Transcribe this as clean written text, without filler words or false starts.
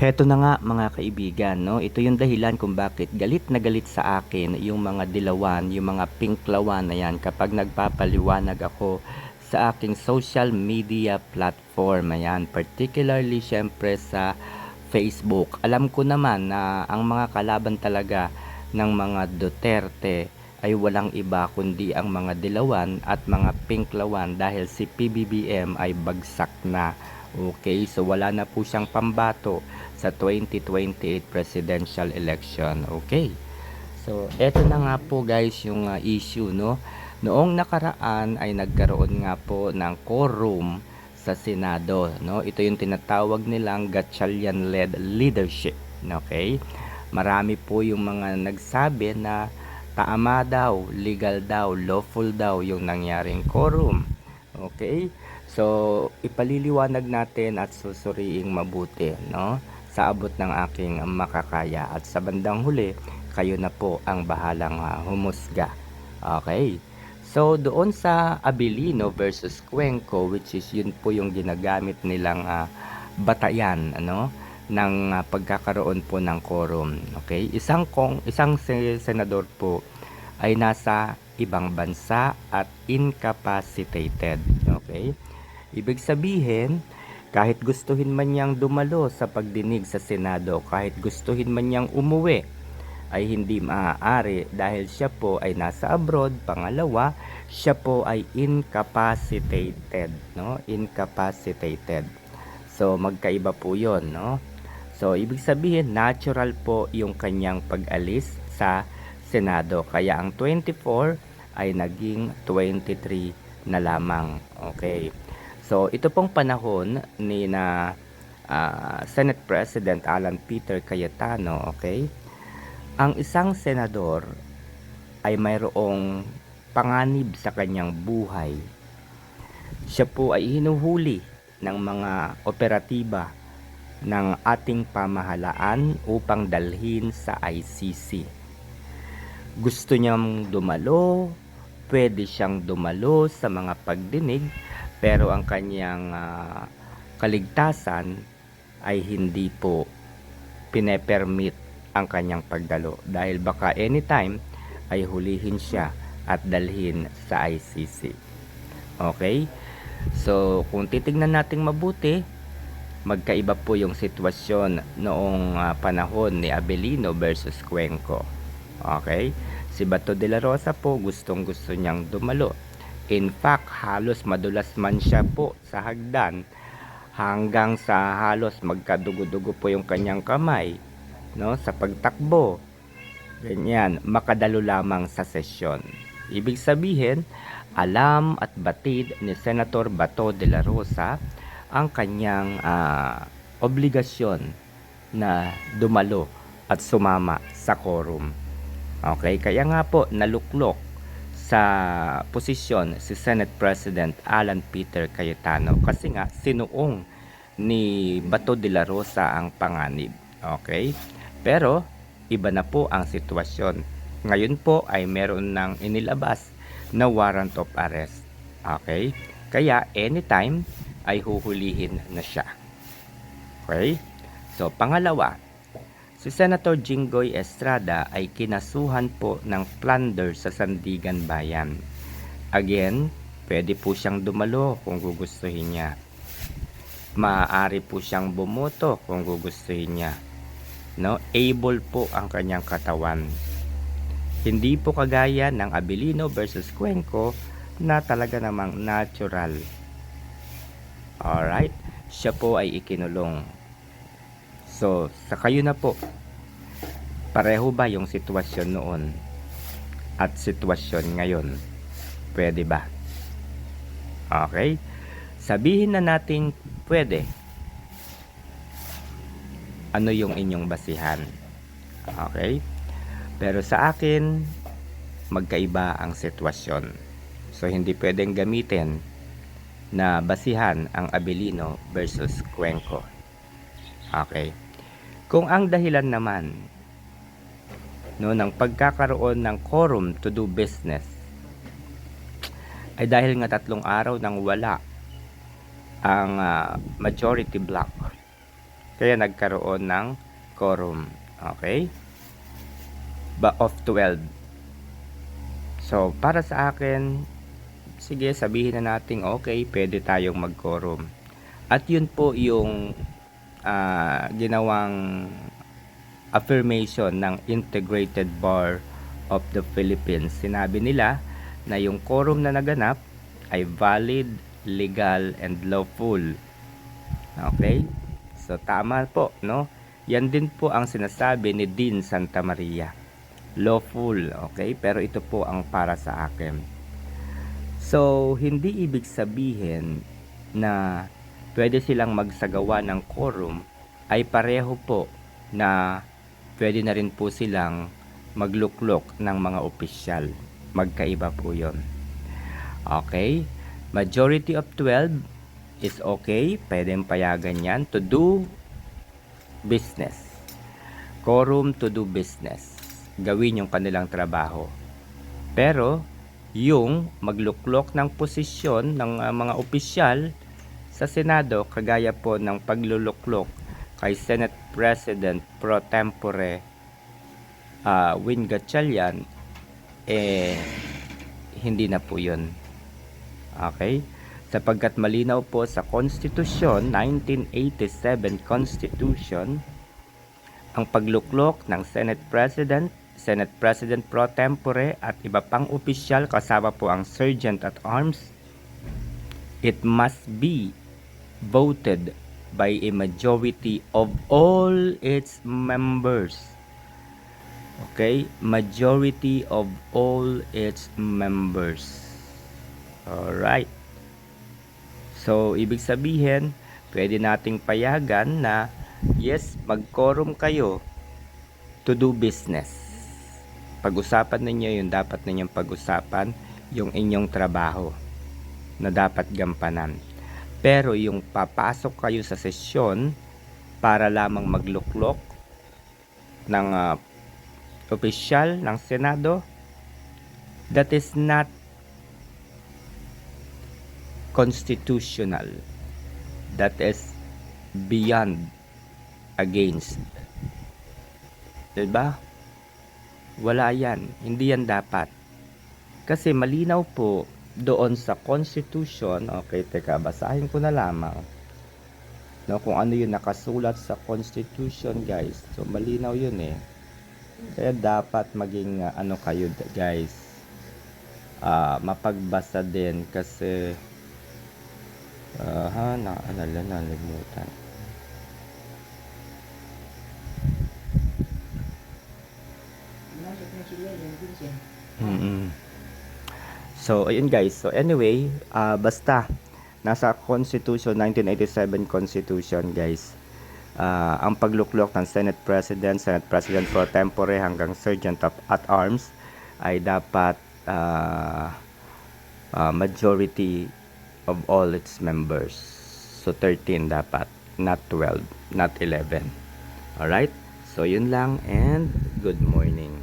Heto na nga mga kaibigan, no? Ito yung dahilan kung bakit galit na galit sa akin yung mga dilawan, yung mga pinklawan na yan kapag nagpapaliwanag ako sa aking social media platform. Ayan, particularly syempre sa Facebook. Alam ko naman na ang mga kalaban talaga ng mga Duterte ay walang iba kundi ang mga dilawan at mga pinklawan dahil si PBBM ay bagsak na. Okay, so wala na po siyang pambato sa 2028 presidential election. Okay. So, eto na nga po guys yung issue, no? Noong nakaraan ay nagkaroon nga po ng quorum sa Senado, no? Ito yung tinatawag nilang Gatchalian-led leadership, okay? Marami po yung mga nagsabi na tama daw, legal daw, lawful daw yung nangyaring quorum. Okay? So, ipaliliwanag natin at susuriing mabuti, no? Sa abot ng aking makakaya. At sa bandang huli, kayo na po ang bahalang humusga. Okay? So, doon sa Abilino versus Cuenco, which is yun po yung ginagamit nilang batayan, ano? Ng pagkakaroon po ng quorum. Okay? Isang senador po ay nasa ibang bansa at incapacitated. Okay? Ibig sabihin, kahit gustuhin man niyang dumalo sa pagdinig sa Senado, kahit gustuhin man niyang umuwi, ay hindi maaari dahil siya po ay nasa abroad. Pangalawa, siya po ay incapacitated, no? Incapacitated. So, magkaiba po 'yon, no? So, ibig sabihin, natural po yung kanyang pag-alis sa Senado. Kaya ang 24 ay naging 23 na lamang. Okay. So, ito pong panahon ni Senate President Alan Peter Cayetano, okay? Ang isang senador ay mayroong panganib sa kanyang buhay. Siya po ay hinuhuli ng mga operatiba ng ating pamahalaan upang dalhin sa ICC. Gusto niyang dumalo, pwede siyang dumalo sa mga pagdinig, pero ang kanyang kaligtasan ay hindi po pinepermit ang kanyang pagdalo dahil baka anytime ay hulihin siya at dalhin sa ICC. Okay? So, kung titignan natin mabuti, magkaiba po yung sitwasyon noong panahon ni Abilino versus Cuenco. Okay? Si Bato de la Rosa po gustong-gusto niyang dumalo. In fact, halos madulas man siya po sa hagdan hanggang sa halos magkadugo-dugo po yung kanyang kamay, no, sa pagtakbo. Ganyan, makadalo lamang sa sesyon. Ibig sabihin, alam at batid ni Senator Bato de la Rosa ang kanyang obligasyon na dumalo at sumama sa quorum. Okay, kaya nga po naluklok sa posisyon si Senate President Alan Peter Cayetano kasi nga sinuong ni Bato de la Rosa ang panganib. Okay? Pero iba na po ang sitwasyon. Ngayon po ay meron ng inilabas na warrant of arrest. Okay? Kaya anytime ay huhulihin na siya. Okay? So pangalawa, si Senator Jinggoy Estrada ay kinasuhan po ng plunder sa Sandigan Bayan. Again, pwede po siyang dumalo kung gugustuhin niya. Maaari po siyang bumoto kung gugustuhin niya. No? Able po ang kanyang katawan. Hindi po kagaya ng Abilino versus Cuenco na talaga namang natural. Alright? Siya po ay ikinulong. So, sa kayo na po, pareho ba yung sitwasyon noon at sitwasyon ngayon? Pwede ba? Okay? Sabihin na natin pwede. Ano yung inyong basihan? Okay? Pero sa akin, magkaiba ang sitwasyon. So, hindi pwedeng gamitin na basihan ang Abilino versus Cuenco. Okay? Kung ang dahilan naman ng pagkakaroon ng quorum to do business ay dahil nga 3 araw nang wala ang majority block. Kaya nagkaroon ng quorum. Okay? Of 12. So, para sa akin, sige, sabihin na natin, okay, pwede tayong mag-quorum. At yun po yung ginawang affirmation ng Integrated Bar of the Philippines. Sinabi nila na yung quorum na naganap ay valid, legal, and lawful. Okay? So, tama po, no? Yan din po ang sinasabi ni Dean Santa Maria. Lawful, okay? Pero ito po ang para sa akin. So, hindi ibig sabihin na pwede silang magsagawa ng quorum ay pareho po na pwede na rin po silang magluklok ng mga opisyal. Magkaiba po yon. Okay? Majority of 12 is okay. Pwedeng payagan yan to do business. Quorum to do business. Gawin yung kanilang trabaho. Pero, yung magluklok ng posisyon ng mga opisyal sa Senado, kagaya po ng pagluluklok kay Senate President Pro Tempore Win Gatchalian, hindi na po yun. Okay? Sapagkat malinaw po sa Constitution, 1987 Constitution, ang pagluklok ng Senate President Pro Tempore at iba pang opisyal kasama po ang Sergeant at Arms, it must be voted by a majority of all its members. Okay? Majority of all its members. Alright. So, ibig sabihin, pwede nating payagan na yes, mag-quorum kayo to do business. Pag-usapan ninyo yung dapat ninyong pag-usapan, yung inyong trabaho na dapat gampanan. Pero yung papasok kayo sa sesyon para lamang magluklok ng opisyal ng Senado, that is not constitutional. That is beyond, against. Diba? Wala yan. Hindi yan dapat. Kasi malinaw po doon sa Constitution. Okay, teka, basahin ko na lamang. No, kung ano yung nakasulat sa Constitution, guys. So, malinaw yun eh. Kaya dapat maging ano kayo, guys. Mapagbasa din kasi nalimutan. So, ayun guys. So, anyway, basta, nasa Constitution, 1987 Constitution, guys. Ang pagluklok ng Senate President Pro Tempore hanggang Sergeant at Arms ay dapat majority of all its members. So, 13 dapat, not 12, not 11. Alright? So, yun lang and good morning.